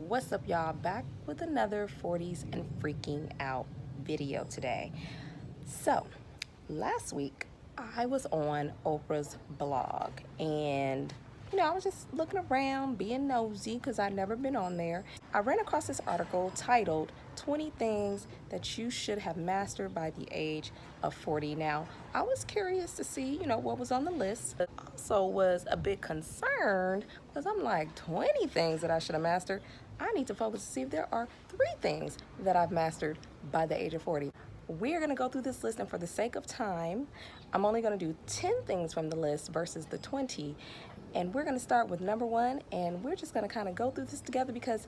What's up, y'all? Back with another 40s and freaking out video today. So last week I was on Oprah's blog, and I was just looking around being nosy because I'd never been on there. I ran across this article titled 20 things that you should have mastered by the age of 40. Now, I was curious to see what was on the list, but also was a bit concerned because I'm like, 20 things that I should have mastered. I need to focus to see if there are 3 things that I've mastered by the age of 40. We're going to go through this list, and for the sake of time, I'm only going to do 10 things from the list versus the 20. And we're going to start with number 1, and we're just going to kind of go through this together because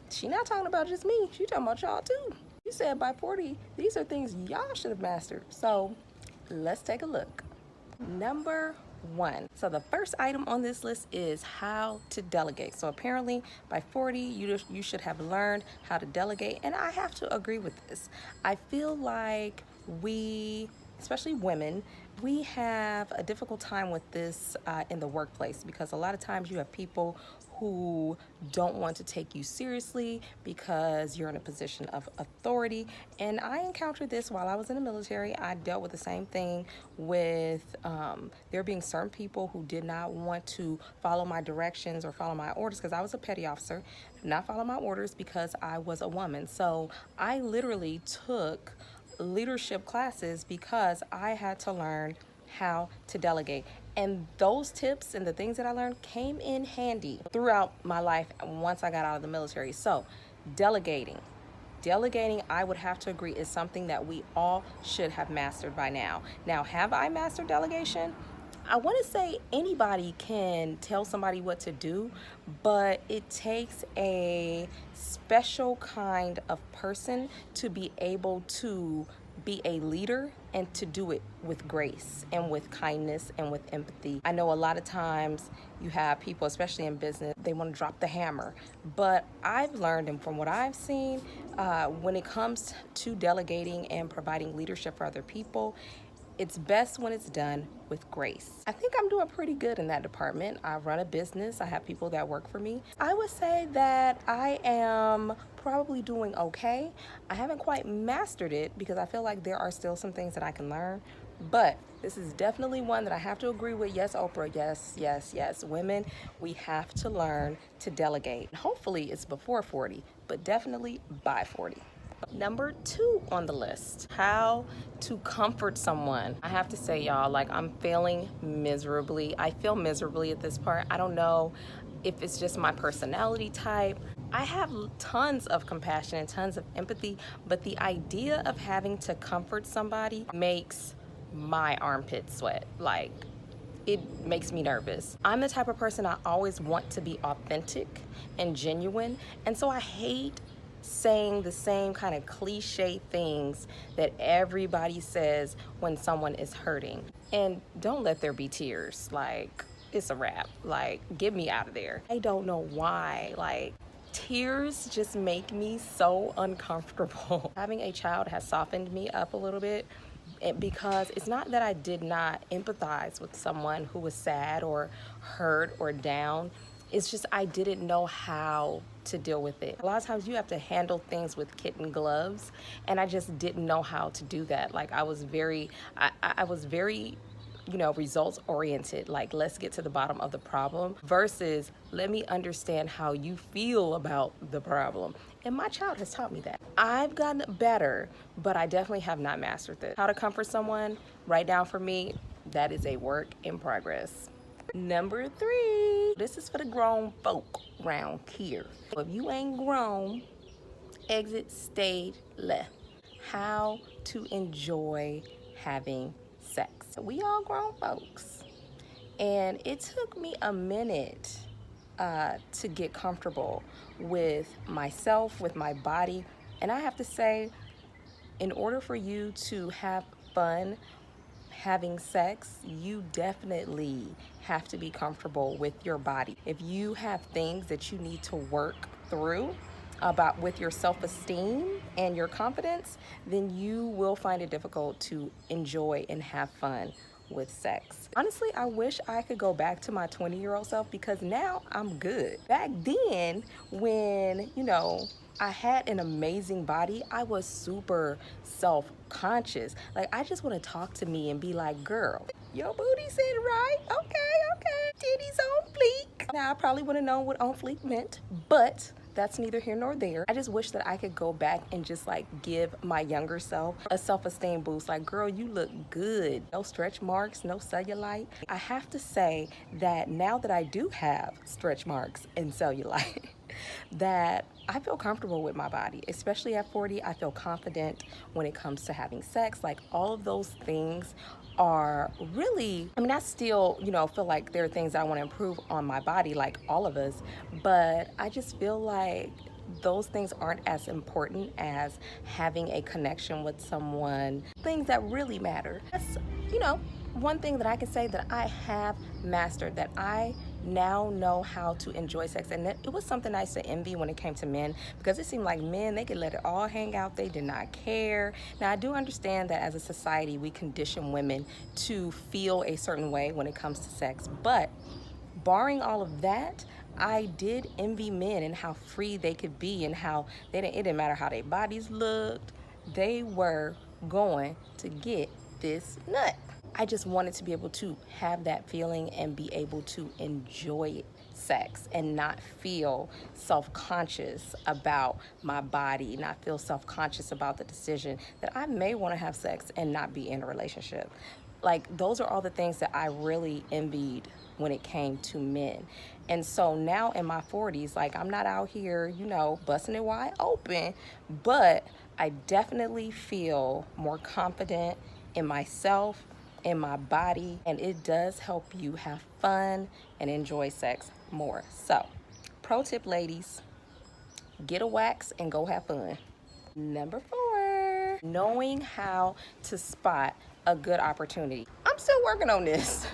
she's not talking about just me. She's talking about y'all too. You said by 40, these are things y'all should have mastered. So let's take a look. Number 1. So the first item on this list is how to delegate. So apparently by 40, you should have learned how to delegate, and I have to agree with this. I feel like we, especially women, we have a difficult time with this in the workplace, because a lot of times you have people who don't want to take you seriously because you're in a position of authority. And I encountered this while I was in the military. I dealt with the same thing with there being certain people who did not want to follow my directions or follow my orders, because I was a petty officer, not follow my orders because I was a woman. So I literally took leadership classes because I had to learn how to delegate. And those tips and the things that I learned came in handy throughout my life once I got out of the military. So delegating, I would have to agree, is something that we all should have mastered by now. Now, have I mastered delegation? I want to say anybody can tell somebody what to do, but it takes a special kind of person to be able to be a leader and to do it with grace and with kindness and with empathy. I know a lot of times you have people, especially in business, they want to drop the hammer, but I've learned, and from what I've seen, when it comes to delegating and providing leadership for other people, it's best when it's done with grace. I think I'm doing pretty good in that department. I run a business. I have people that work for me. I would say that I am probably doing okay. I haven't quite mastered it because I feel like there are still some things that I can learn, but this is definitely one that I have to agree with. Yes, Oprah, yes. Women, we have to learn to delegate. Hopefully it's before 40, but definitely by 40. Number 2 on the list, how to comfort someone. I have to say, y'all, like, I'm failing miserably. I feel miserably at this part. I don't know if it's just my personality type. I have tons of compassion and tons of empathy, but the idea of having to comfort somebody makes my armpits sweat. Like, it makes me nervous. I'm the type of person, I always want to be authentic and genuine, and so I hate saying the same kind of cliche things that everybody says when someone is hurting. And don't let there be tears. Like, it's a wrap. Like, get me out of there. I don't know why. Like, tears just make me so uncomfortable. Having a child has softened me up a little bit, because it's not that I did not empathize with someone who was sad or hurt or down. It's just I didn't know how to deal with it. A lot of times you have to handle things with kitten gloves, and I just didn't know how to do that. Like, I was very results oriented. Like, let's get to the bottom of the problem versus let me understand how you feel about the problem. And my child has taught me that. I've gotten better, but I definitely have not mastered this. How to comfort someone, right now for me, that is a work in progress. Number 3, this is for the grown folk round here. If you ain't grown, exit stage left. How to enjoy having sex. We all grown folks, and it took me a minute to get comfortable with myself, with my body. And I have to say, in order for you to have fun having sex, you definitely have to be comfortable with your body. If you have things that you need to work through about with your self-esteem and your confidence, then you will find it difficult to enjoy and have fun with sex. Honestly, I wish I could go back to my 20-year-old self because now I'm good. Back then, when, I had an amazing body, I was super self-conscious. Like, I just want to talk to me and be like, girl, your booty said right. Okay. Titties on fleek. Now, I probably wouldn't know what on fleek meant, but that's neither here nor there. I just wish that I could go back and just like give my younger self a self-esteem boost. Like, girl, you look good. No stretch marks, no cellulite. I have to say that now that I do have stretch marks and cellulite, that I feel comfortable with my body, especially at 40. I feel confident when it comes to having sex. Like, all of those things are really, I still, feel like there are things I want to improve on my body, like all of us, but I just feel like those things aren't as important as having a connection with someone, things that really matter. That's, one thing that I can say that I have mastered, that I now know how to enjoy sex. And it was something I used to envy when it came to men, because it seemed like men, they could let it all hang out. They did not care. Now, I do understand that as a society, we condition women to feel a certain way when it comes to sex. But barring all of that, I did envy men and how free they could be, and how it didn't matter how their bodies looked. They were going to get this nut. I just wanted to be able to have that feeling and be able to enjoy sex and not feel self-conscious about my body, not feel self-conscious about the decision that I may want to have sex and not be in a relationship. Like, those are all the things that I really envied when it came to men. And so now in my 40s, like, I'm not out here, busting it wide open, but I definitely feel more confident in myself, in my body, and it does help you have fun and enjoy sex more. So, pro tip, ladies, get a wax and go have fun. Number 4, knowing how to spot a good opportunity. I'm still working on this.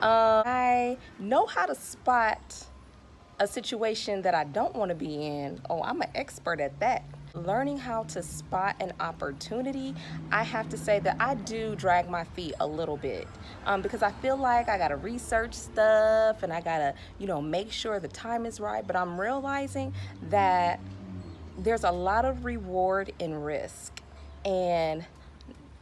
I know how to spot a situation that I don't want to be in. Oh, I'm an expert at that. Learning how to spot an opportunity, I have to say that I do drag my feet a little bit, because I feel like I gotta research stuff and I gotta, make sure the time is right. But I'm realizing that there's a lot of reward in risk. And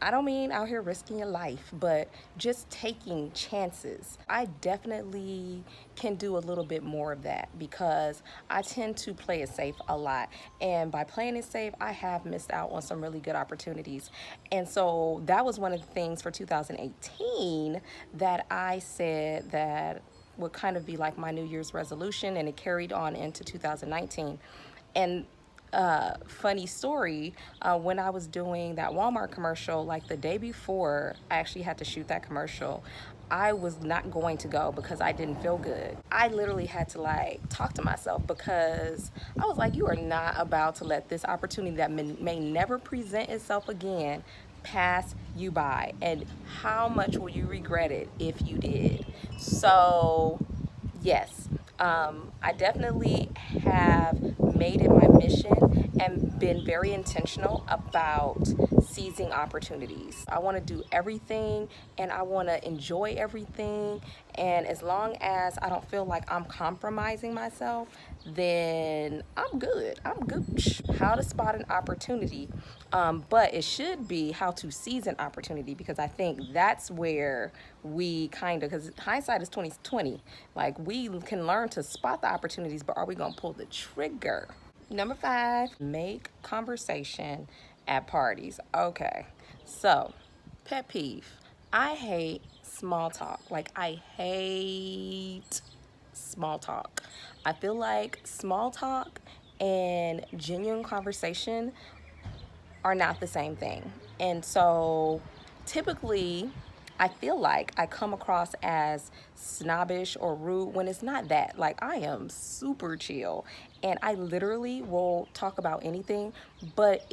I don't mean out here risking your life, but just taking chances. I definitely can do a little bit more of that because I tend to play it safe a lot. And by playing it safe, I have missed out on some really good opportunities. And so that was one of the things for 2018 that I said that would kind of be like my New Year's resolution, and it carried on into 2019. And funny story, when I was doing that Walmart commercial, like the day before I actually had to shoot that commercial, I was not going to go because I didn't feel good. I literally had to like talk to myself, because I was like, you are not about to let this opportunity that may never present itself again pass you by, and how much will you regret it if you did. So yes, I definitely have made it my mission and been very intentional about seizing opportunities. I want to do everything and I want to enjoy everything. And as long as I don't feel like I'm compromising myself, then I'm good. I'm Gooch. How to spot an opportunity. But it should be how to seize an opportunity, because I think that's where we kind of, because hindsight is 20/20. Like, we can learn to spot the opportunities, but are we going to pull the trigger? Number 5, make conversation at parties. Okay, so pet peeve. I hate small talk. Like, I hate small talk. I feel like small talk and genuine conversation are not the same thing. And so typically, I feel like I come across as snobbish or rude when it's not that. Like, I am super chill and I literally will talk about anything, but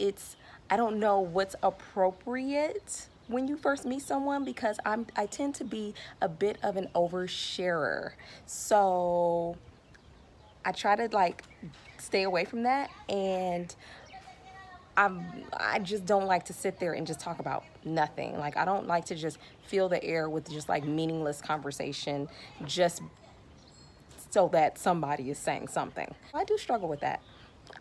I don't know what's appropriate when you first meet someone, because I tend to be a bit of an oversharer. So I try to like stay away from that. And I just don't like to sit there and just talk about nothing. Like, I don't like to just fill the air with just like meaningless conversation just so that somebody is saying something. I do struggle with that.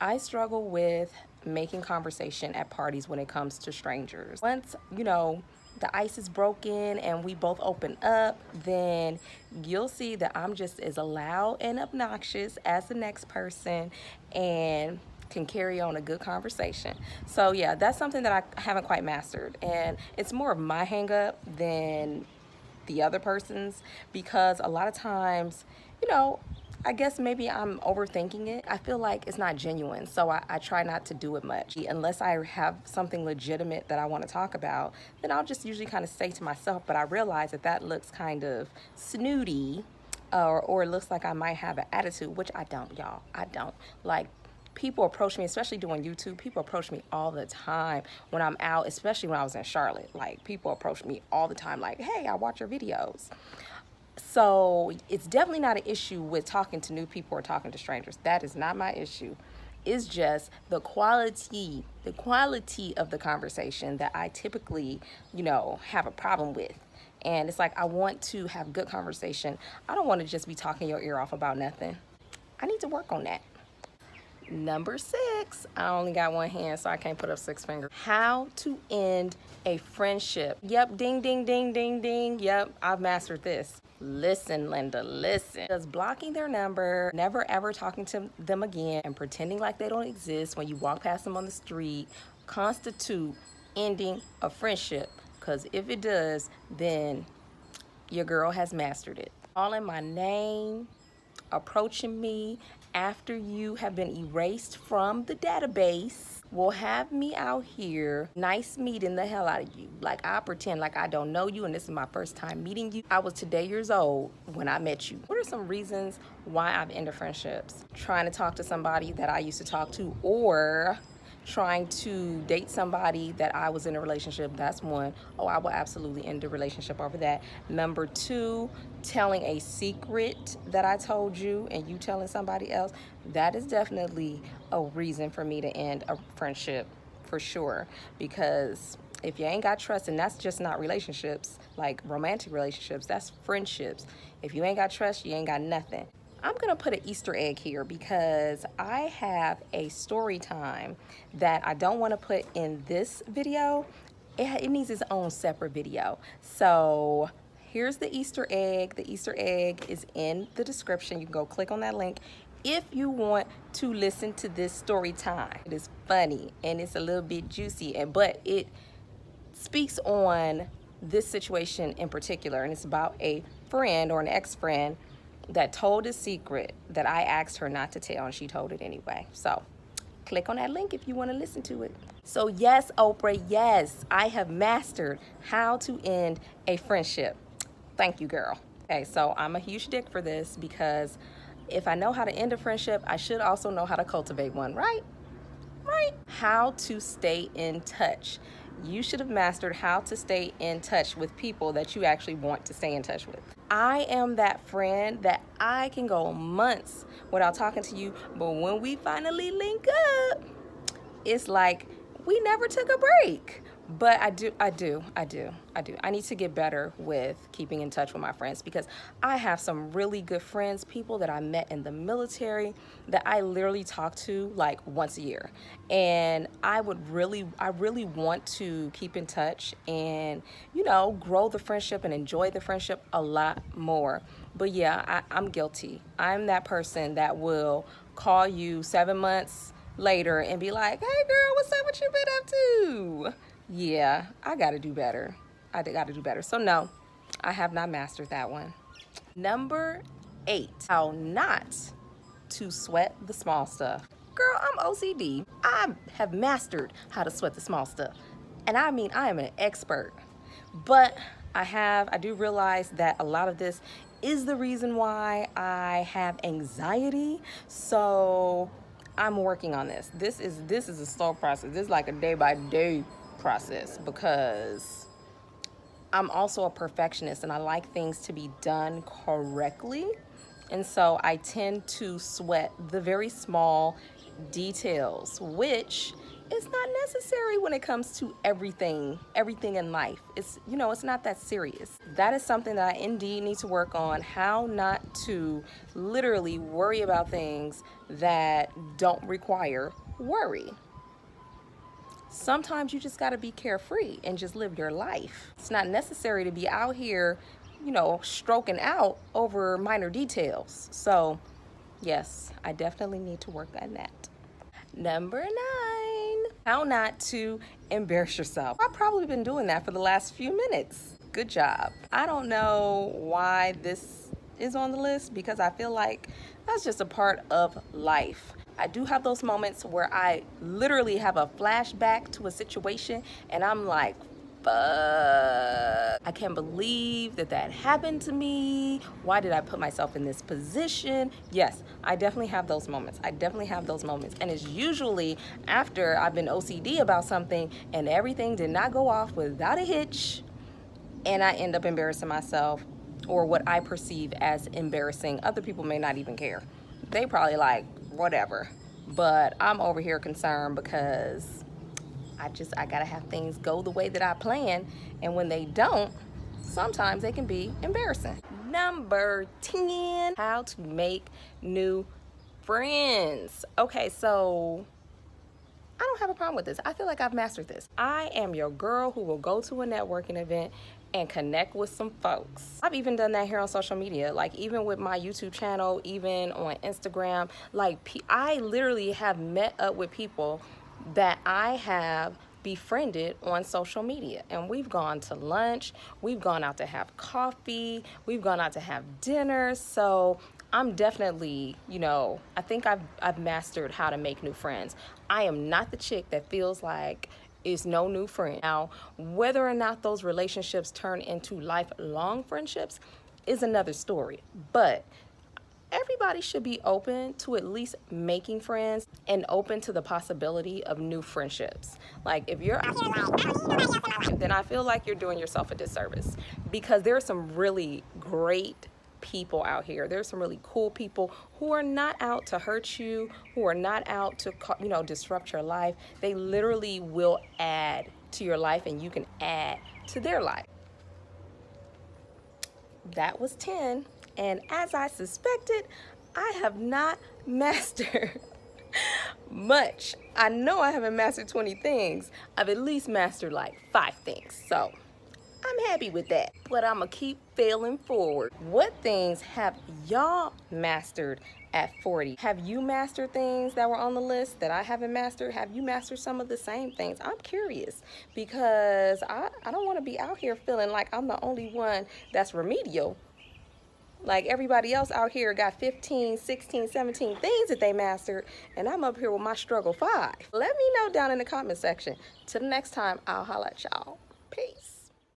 I struggle with making conversation at parties when it comes to strangers. Once, the ice is broken and we both open up, then you'll see that I'm just as loud and obnoxious as the next person and can carry on a good conversation. So yeah, that's something that I haven't quite mastered, and it's more of my hang up than the other person's, because a lot of times, you know, I guess maybe I'm overthinking it. I feel like it's not genuine, so I try not to do it much. Unless I have something legitimate that I want to talk about, then I'll just usually kind of stay to myself, but I realize that that looks kind of snooty, or it looks like I might have an attitude, which I don't, y'all. I don't. Like, people approach me, especially doing YouTube, people approach me all the time when I'm out, especially when I was in Charlotte. Like, people approach me all the time like, hey, I watch your videos. So it's definitely not an issue with talking to new people or talking to strangers. That is not my issue. It's just the quality of the conversation that I typically, have a problem with. And it's like, I want to have good conversation. I don't want to just be talking your ear off about nothing. I need to work on that. Number 6, I only got one hand, so I can't put up 6 fingers. How to end a friendship. Yep, ding, ding, ding, ding, ding. Yep, I've mastered this. Listen, Linda, listen. Just blocking their number, never ever talking to them again, and pretending like they don't exist when you walk past them on the street constitute ending a friendship. Because if it does, then your girl has mastered it. Calling my name, approaching me after you have been erased from the database will have me out here nice meeting the hell out of you. Like, I pretend like I don't know you and this is my first time meeting you. I was today years old when I met you. What are some reasons why I've ended friendships? Trying to talk to somebody that I used to talk to, or trying to date somebody that I was in a relationship. That's one. Oh, I will absolutely end a relationship over that. Number 2, telling a secret that I told you and you telling somebody else. That is definitely a reason for me to end a friendship, for sure. Because if you ain't got trust, and that's just not relationships, like romantic relationships, that's friendships. If you ain't got trust, you ain't got nothing. I'm gonna put an Easter egg here because I have a story time that I don't want to put in this video. It needs its own separate video. So here's the Easter egg. The Easter egg is in the description. You can go click on that link if you want to listen to this story time. It is funny and it's a little bit juicy, but it speaks on this situation in particular, and it's about a friend or an ex-friend that told a secret that I asked her not to tell, and she told it anyway. So click on that link if you want to listen to it. So yes, Oprah, yes, I have mastered how to end a friendship. Thank you, girl. Okay, so I'm a huge dick for this, because if I know how to end a friendship, I should also know how to cultivate one, right? Right? How to stay in touch. You should have mastered how to stay in touch with people that you actually want to stay in touch with. I am that friend that I can go months without talking to you, but when we finally link up, it's like we never took a break. But I need to get better with keeping in touch with my friends, because I have some really good friends, people that I met in the military that I literally talk to like once a year. And I really want to keep in touch and, grow the friendship and enjoy the friendship a lot more. But yeah, I'm guilty. I'm that person that will call you 7 months later and be like, hey girl, what's up, what you been up to? Yeah, I gotta do better. I gotta do better. So no, I have not mastered that one. Number 8, how not to sweat the small stuff. Girl, I'm OCD. I have mastered how to sweat the small stuff. And I mean, I am an expert. But I do realize that a lot of this is the reason why I have anxiety. So I'm working on this. This is a slow process. This is like a day by day process, because I'm also a perfectionist and I like things to be done correctly. And so I tend to sweat the very small details, which it's not necessary when it comes to everything in life. It's, you know, it's not that serious. That is something that I indeed need to work on, how not to literally worry about things that don't require worry. Sometimes you just got to be carefree and just live your life. It's not necessary to be out here, you know, stroking out over minor details. So yes, I definitely need to work on that. Number 9, how not to embarrass yourself. I've probably been doing that for the last few minutes. Good job. I don't know why this is on the list, because I feel like that's just a part of life. I do have those moments where I literally have a flashback to a situation and I'm like, fuck, I can't believe that happened to me. Why did I put myself in this position? Yes, I definitely have those moments. And it's usually after I've been OCD about something and everything did not go off without a hitch, and I end up embarrassing myself, or what I perceive as embarrassing. Other people may not even care. They probably like, whatever. But I'm over here concerned because I gotta have things go the way that I plan, and when they don't, sometimes they can be embarrassing. Number 10, how to make new friends. Okay, so I don't have a problem with this. I feel like I've mastered this. I am your girl who will go to a networking event and connect with some folks. I've even done that here on social media, like even with my YouTube channel, even on Instagram. Like I literally have met up with people that I have befriended on social media, and we've gone to lunch, we've gone out to have coffee, we've gone out to have dinner. So I'm definitely, you know, I think I've mastered how to make new friends. I am not the chick that feels like is no new friend. Now, whether or not those relationships turn into lifelong friendships is another story, but everybody should be open to at least making friends and open to the possibility of new friendships. Like if you're out here, then I feel like you're doing yourself a disservice, because there are some really great people out here. There's some really cool people who are not out to hurt you, who are not out to, you know, disrupt your life. They literally will add to your life, and you can add to their life. That was 10, and as I suspected, I have not mastered much. I know I haven't mastered 20 things. I've at least mastered like 5 things. So I'm happy with that, but I'm gonna keep failing forward. What things have y'all mastered at 40? Have you mastered things that were on the list that I haven't mastered? Have you mastered some of the same things? I'm curious, because I don't want to be out here feeling like I'm the only one that's remedial. Like everybody else out here got 15, 16, 17 things that they mastered, and I'm up here with my struggle 5. Let me know down in the comment section. Till the next time, I'll holla at y'all. Peace.